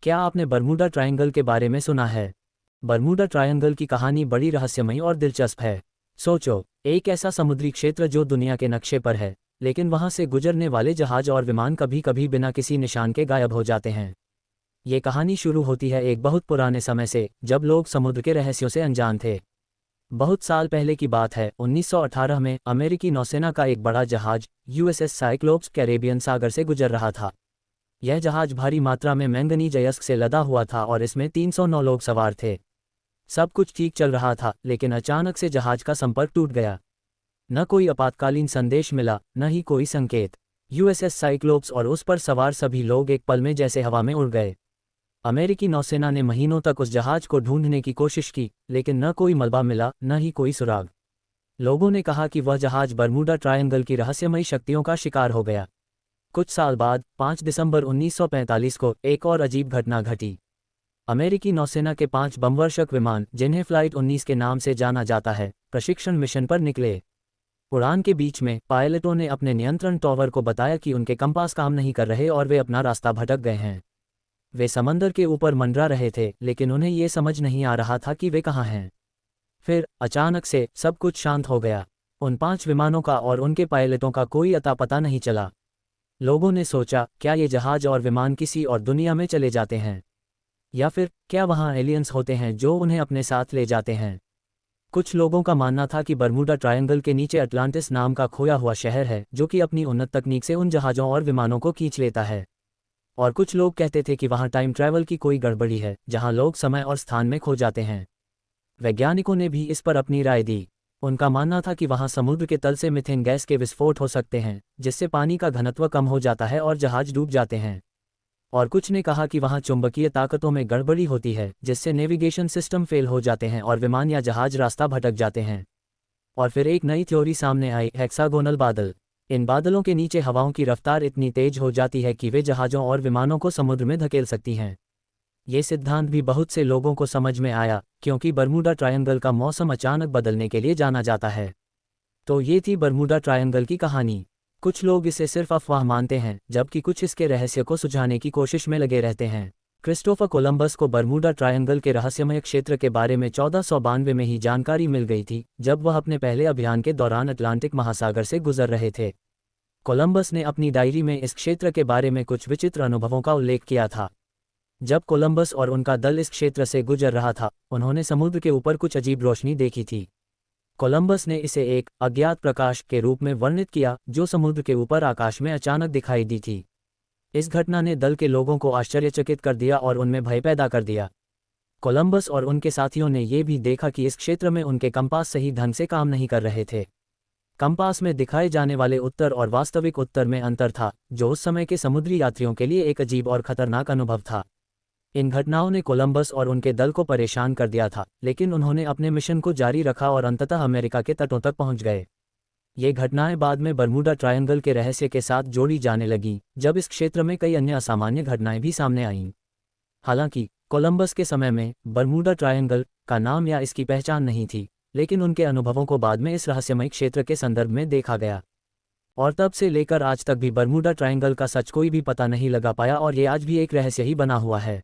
क्या आपने Bermuda triangle के बारे में सुना है? बर्मुडा ट्रायंगल की कहानी बड़ी रहस्यमयी और दिलचस्प है। सोचो, एक ऐसा समुद्री क्षेत्र जो दुनिया के नक्शे पर है, लेकिन वहां से गुजरने वाले जहाज और विमान कभी कभी बिना किसी निशान के गायब हो जाते हैं। ये कहानी शुरू होती है एक बहुत पुराने समय से, जब लोग समुद्र के रहस्यों से अनजान थे। बहुत साल पहले की बात है, 1918 में अमेरिकी नौसेना का एक बड़ा जहाज यूएसएस साइक्लोप्स कैरेबियन सागर से गुजर रहा था। यह जहाज भारी मात्रा में मैंगनीज अयस्क से लदा हुआ था और इसमें 309 लोग सवार थे। सब कुछ ठीक चल रहा था, लेकिन अचानक से जहाज का संपर्क टूट गया। न कोई आपातकालीन संदेश मिला, न ही कोई संकेत। यूएसएस साइक्लोप्स और उस पर सवार सभी लोग एक पल में जैसे हवा में उड़ गए। अमेरिकी नौसेना ने महीनों तक उस जहाज को ढूंढने की कोशिश की, लेकिन न कोई मलबा मिला, न ही कोई सुराग। लोगों ने कहा कि वह जहाज बर्मुडा ट्रायंगल की रहस्यमयी शक्तियों का शिकार हो गया। कुछ साल बाद 5 दिसंबर 1945 को एक और अजीब घटना घटी। अमेरिकी नौसेना के 5 बमवर्षक विमान, जिन्हें फ्लाइट 19 के नाम से जाना जाता है, प्रशिक्षण मिशन पर निकले। उड़ान के बीच में पायलटों ने अपने नियंत्रण टॉवर को बताया कि उनके कंपास काम नहीं कर रहे और वे अपना रास्ता भटक गए हैं। वे समंदर के ऊपर मंडरा रहे थे, लेकिन उन्हें ये समझ नहीं आ रहा था कि वे कहाँ हैं। फिर अचानक से सब कुछ शांत हो गया। उन 5 विमानों का और उनके पायलटों का कोई अता पता नहीं चला। लोगों ने सोचा, क्या ये जहाज और विमान किसी और दुनिया में चले जाते हैं, या फिर क्या वहाँ एलियंस होते हैं जो उन्हें अपने साथ ले जाते हैं। कुछ लोगों का मानना था कि बर्मुडा ट्रायंगल के नीचे अटलांटिस नाम का खोया हुआ शहर है, जो कि अपनी उन्नत तकनीक से उन जहाज़ों और विमानों को खींच लेता है। और कुछ लोग कहते थे कि वहाँ टाइम ट्रैवल की कोई गड़बड़ी है, जहाँ लोग समय और स्थान में खो जाते हैं। वैज्ञानिकों ने भी इस पर अपनी राय दी। उनका मानना था कि वहाँ समुद्र के तल से मीथेन गैस के विस्फोट हो सकते हैं, जिससे पानी का घनत्व कम हो जाता है और जहाज डूब जाते हैं। और कुछ ने कहा कि वहाँ चुंबकीय ताकतों में गड़बड़ी होती है, जिससे नेविगेशन सिस्टम फेल हो जाते हैं और विमान या जहाज रास्ता भटक जाते हैं। और फिर एक नई थ्योरी सामने आई, हेक्सागोनल बादल। इन बादलों के नीचे हवाओं की रफ्तार इतनी तेज हो जाती है कि वे जहाज़ों और विमानों को समुद्र में धकेल सकती हैं। ये सिद्धांत भी बहुत से लोगों को समझ में आया, क्योंकि बर्मुडा ट्रायंगल का मौसम अचानक बदलने के लिए जाना जाता है। तो ये थी बर्मुडा ट्रायंगल की कहानी। कुछ लोग इसे सिर्फ अफवाह मानते हैं, जबकि कुछ इसके रहस्य को सुझाने की कोशिश में लगे रहते हैं। क्रिस्टोफर कोलंबस को बर्मुडा ट्रायंगल के रहस्यमय क्षेत्र के बारे में 1492 में ही जानकारी मिल गई थी, जब वह अपने पहले अभियान के दौरान अटलांटिक महासागर से गुजर रहे थे। कोलंबस ने अपनी डायरी में इस क्षेत्र के बारे में कुछ विचित्र अनुभवों का उल्लेख किया था। जब कोलंबस और उनका दल इस क्षेत्र से गुजर रहा था, उन्होंने समुद्र के ऊपर कुछ अजीब रोशनी देखी थी। कोलंबस ने इसे एक अज्ञात प्रकाश के रूप में वर्णित किया, जो समुद्र के ऊपर आकाश में अचानक दिखाई दी थी। इस घटना ने दल के लोगों को आश्चर्यचकित कर दिया और उनमें भय पैदा कर दिया। कोलंबस और उनके साथियों ने यह भी देखा कि इस क्षेत्र में उनके कंपास सही ढंग से काम नहीं कर रहे थे। कंपास में दिखाए जाने वाले उत्तर और वास्तविक उत्तर में अंतर था, जो उस समय के समुद्री यात्रियों के लिए एक अजीब और खतरनाक अनुभव था। इन घटनाओं ने कोलंबस और उनके दल को परेशान कर दिया था, लेकिन उन्होंने अपने मिशन को जारी रखा और अंततः अमेरिका के तटों तक पहुंच गए। ये घटनाएं बाद में बर्मुडा ट्रायंगल के रहस्य के साथ जोड़ी जाने लगीं, जब इस क्षेत्र में कई अन्य असामान्य घटनाएं भी सामने आईं। हालांकि कोलंबस के समय में बर्मुडा ट्रायंगल का नाम या इसकी पहचान नहीं थी, लेकिन उनके अनुभवों को बाद में इस रहस्यमय क्षेत्र के संदर्भ में देखा गया। और तब से लेकर आज तक भी बर्मुडा ट्रायंगल का सच कोई भी पता नहीं लगा पाया और ये आज भी एक रहस्य ही बना हुआ है।